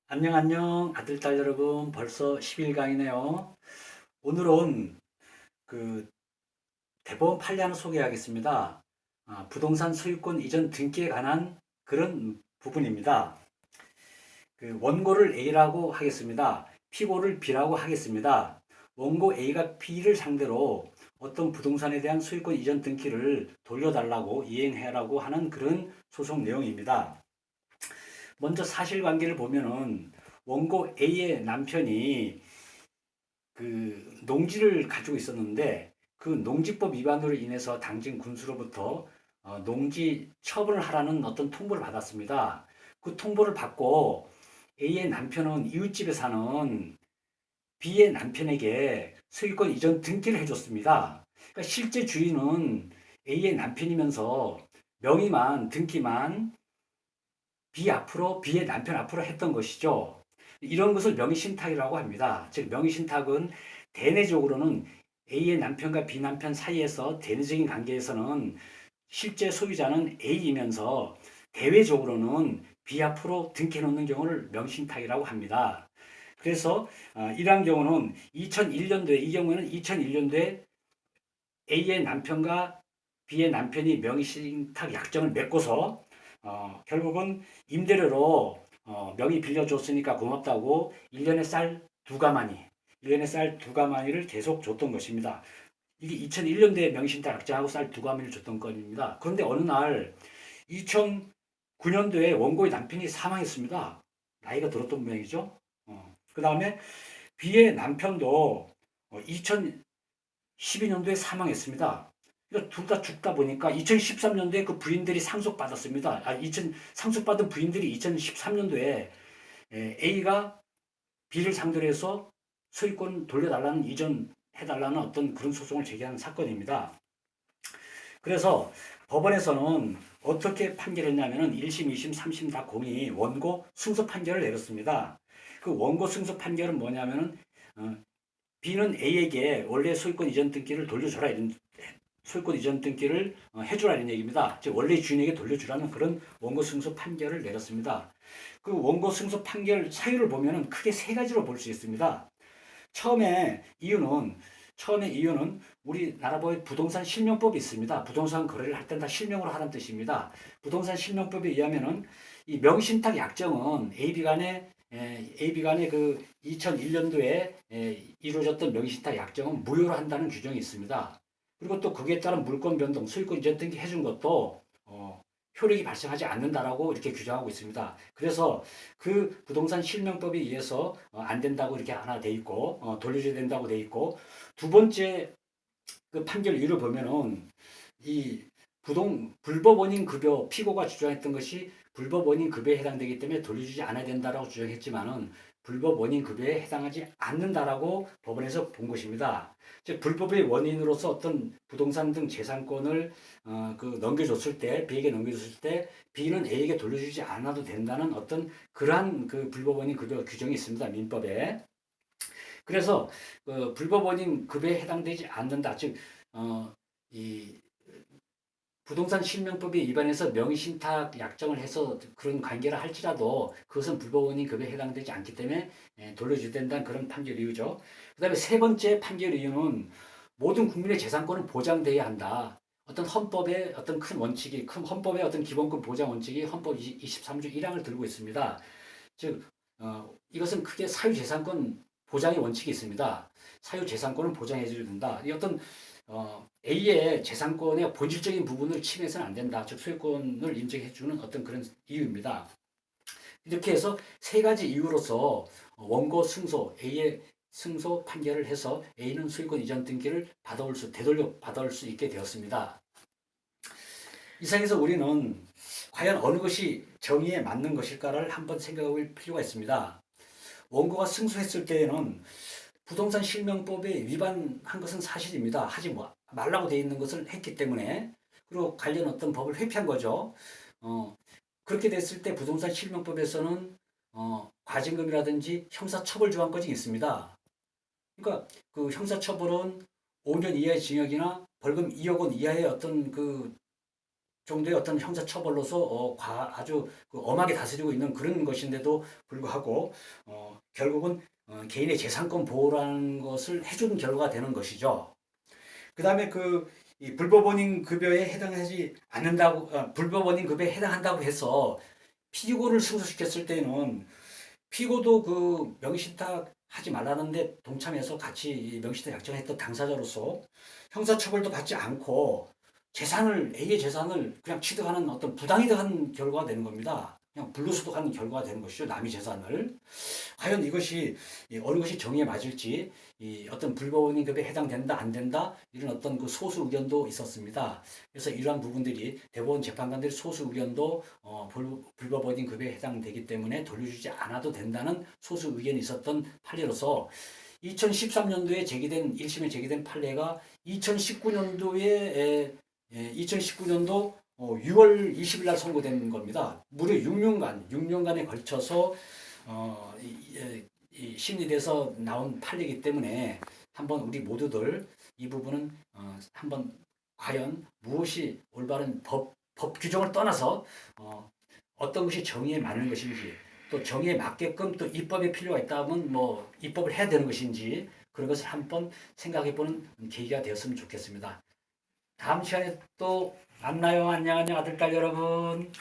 안녕 아들 딸 여러분, 벌써 10일 강이네요. 오늘은 그 대법원 판례하나 소개하겠습니다. 부동산 소유권 이전 등기에 관한 그런 부분입니다. 원고를 A라고 하겠습니다. 피고를 B라고 하겠습니다. 원고 A가 B를 상대로 어떤 부동산에 대한 소유권 이전 등기를 돌려달라고 이행해라고 하는 그런 소송 내용입니다. 먼저 사실관계를 보면은 원고 A의 남편이 농지를 가지고 있었는데, 그 농지법 위반으로 인해서 당진 군수로부터 농지 처분을 하라는 어떤 통보를 받았습니다. 그 통보를 받고 A의 남편은 이웃집에 사는 B의 남편에게 소유권 이전 등기를 해줬습니다. 그러니까 실제 주인은 A의 남편이면서 명의만, 등기만 B의 남편 앞으로 했던 것이죠. 이런 것을 명의신탁이라고 합니다. 즉, 명의신탁은 대내적으로는 A의 남편과 B 남편 사이에서 대내적인 관계에서는 실제 소유자는 A이면서 대외적으로는 B 앞으로 등기해 놓는 경우를 명의신탁이라고 합니다. 그래서 이러한 경우는 2001년도에, 이 경우에는 2001년도에 A의 남편과 B의 남편이 명의신탁 약정을 맺고서 결국은 임대료로 명의 빌려줬으니까 고맙다고 1년에 쌀 두 가마니, 1년에 쌀 두 가마니를 계속 줬던 것입니다. 이게 2001년도에 명의신탁 약정하고 쌀 두 가마니를 줬던 건입니다. 그런데 어느 날 2009년도에 원고의 남편이 사망했습니다. 나이가 들었던 모양이죠. 그 다음에 B의 남편도 2012년도에 사망했습니다. 그러니까 둘 다 죽다 보니까 2013년도에 그 부인들이 상속받았습니다. 상속받은 부인들이 2013년도에 A가 B를 상대로 해서 소유권 돌려달라는, 이전해달라는 어떤 그런 소송을 제기하는 사건입니다. 그래서 법원에서는 어떻게 판결했냐면은 1심, 2심, 3심 다 공의 원고 승소 판결을 내렸습니다. 그 원고 승소 판결은 뭐냐면은 B는 A에게 원래 소유권 이전 등기를 돌려줘라, 이런, 소유권 이전 등기를 해주라, 이런 얘기입니다. 즉 원래 주인에게 돌려주라는 그런 원고 승소 판결을 내렸습니다. 그 원고 승소 판결 사유를 보면은 크게 세 가지로 볼 수 있습니다. 처음에 이유는 우리나라 법에 부동산 실명법이 있습니다. 부동산 거래를 할 땐 다 실명으로 하라는 뜻입니다. 부동산 실명법에 의하면은 이 명신탁 약정은 AB 간의 그 2001년도에 이루어졌던 명의신탁 약정은 무효로 한다는 규정이 있습니다. 그리고 또 거기에 따른 물권 변동, 소유권 이전 등기 해준 것도 효력이 발생하지 않는다라고 이렇게 규정하고 있습니다. 그래서 그 부동산 실명법에 의해서 안 된다고 이렇게 하나 돼 있고, 돌려줘야 된다고 돼 있고, 두 번째 그 판결 이유를 보면은 이 불법 원인 급여, 피고가 주장했던 것이 불법 원인 급여에 해당되기 때문에 돌려주지 않아야 된다라고 주장했지만은 불법 원인 급여에 해당하지 않는다라고 법원에서 본 것입니다. 즉 불법의 원인으로서 어떤 부동산 등 재산권을 넘겨줬을 때, B에게 넘겨줬을 때 B는 A에게 돌려주지 않아도 된다는 어떤 그러한 그 불법 원인 급여 규정이 있습니다, 민법에. 그래서 불법 원인 급여에 해당되지 않는다. 즉 이 부동산 실명법에 위반해서 명의신탁 약정을 해서 그런 관계를 할지라도 그것은 불법원인 급여에 해당되지 않기 때문에 돌려줘야 된다는 그런 판결 이유죠. 그 다음에 세 번째 판결 이유는 모든 국민의 재산권은 보장돼야 한다. 어떤 헌법의 어떤 큰 원칙이, 큰 헌법의 어떤 기본권 보장 원칙이 헌법 23조 1항을 들고 있습니다. 즉, 이것은 크게 사유재산권 보장의 원칙이 있습니다. 사유재산권을 보장해줘야 된다. 이 어떤 A의 재산권의 본질적인 부분을 침해해서는 안 된다. 즉 소유권을 인정해주는 어떤 그런 이유입니다. 이렇게 해서 세 가지 이유로서 원고 승소, A의 승소 판결을 해서 A는 소유권 이전 등기를 되돌려 받아올 수 있게 되었습니다. 이상에서 우리는 과연 어느 것이 정의에 맞는 것일까를 한번 생각해 볼 필요가 있습니다. 원고가 승소했을 때에는 부동산 실명법에 위반한 것은 사실입니다. 하지 말라고 되어 있는 것을 했기 때문에, 그리고 관련 어떤 법을 회피한 거죠. 그렇게 됐을 때 부동산 실명법에서는 과징금이라든지 형사처벌조항까지 있습니다. 그러니까 그 형사처벌은 5년 이하의 징역이나 벌금 2억 원 이하의 어떤 그 정도의 어떤 형사처벌로서 아주 그 엄하게 다스리고 있는 그런 것인데도 불구하고 결국은 개인의 재산권 보호라는 것을 해준 결과가 되는 것이죠. 그 다음에 이 불법원인 급여에 해당하지 않는다고, 불법원인 급여에 해당한다고 해서 피고를 승소시켰을 때는 피고도 그 명의신탁 하지 말라는데 동참해서 같이 명의신탁 약정했던 당사자로서 형사처벌도 받지 않고 A의 재산을 그냥 취득하는 어떤 부당이득한 결과가 되는 겁니다. 그냥 불로소득하는 결과가 되는 것이죠. 남의 재산을. 과연 이것이 어느 것이 정의에 맞을지 어떤 불법원인급에 해당된다 안 된다 이런 어떤 그 소수 의견도 있었습니다. 그래서 이러한 부분들이 대법원 재판관들의 소수 의견도 불법원인급에 해당되기 때문에 돌려주지 않아도 된다는 소수 의견이 있었던 판례로서 2013년도에 제기된 1심에 제기된 판례가 2019년도 6월 20일 날 선고된 겁니다. 무려 6년간에 걸쳐서 이 심리돼서 나온 판례이기 때문에 한번 우리 모두들 이 부분은 한번 과연 무엇이 올바른 법 규정을 떠나서 어떤 것이 정의에 맞는 것인지 또 정의에 맞게끔 또 입법의 필요가 있다면 뭐 입법을 해야 되는 것인지 그런 것을 한번 생각해보는 계기가 되었으면 좋겠습니다. 다음 시간에 또 만나요. 안녕 안녕 아들 딸 여러분.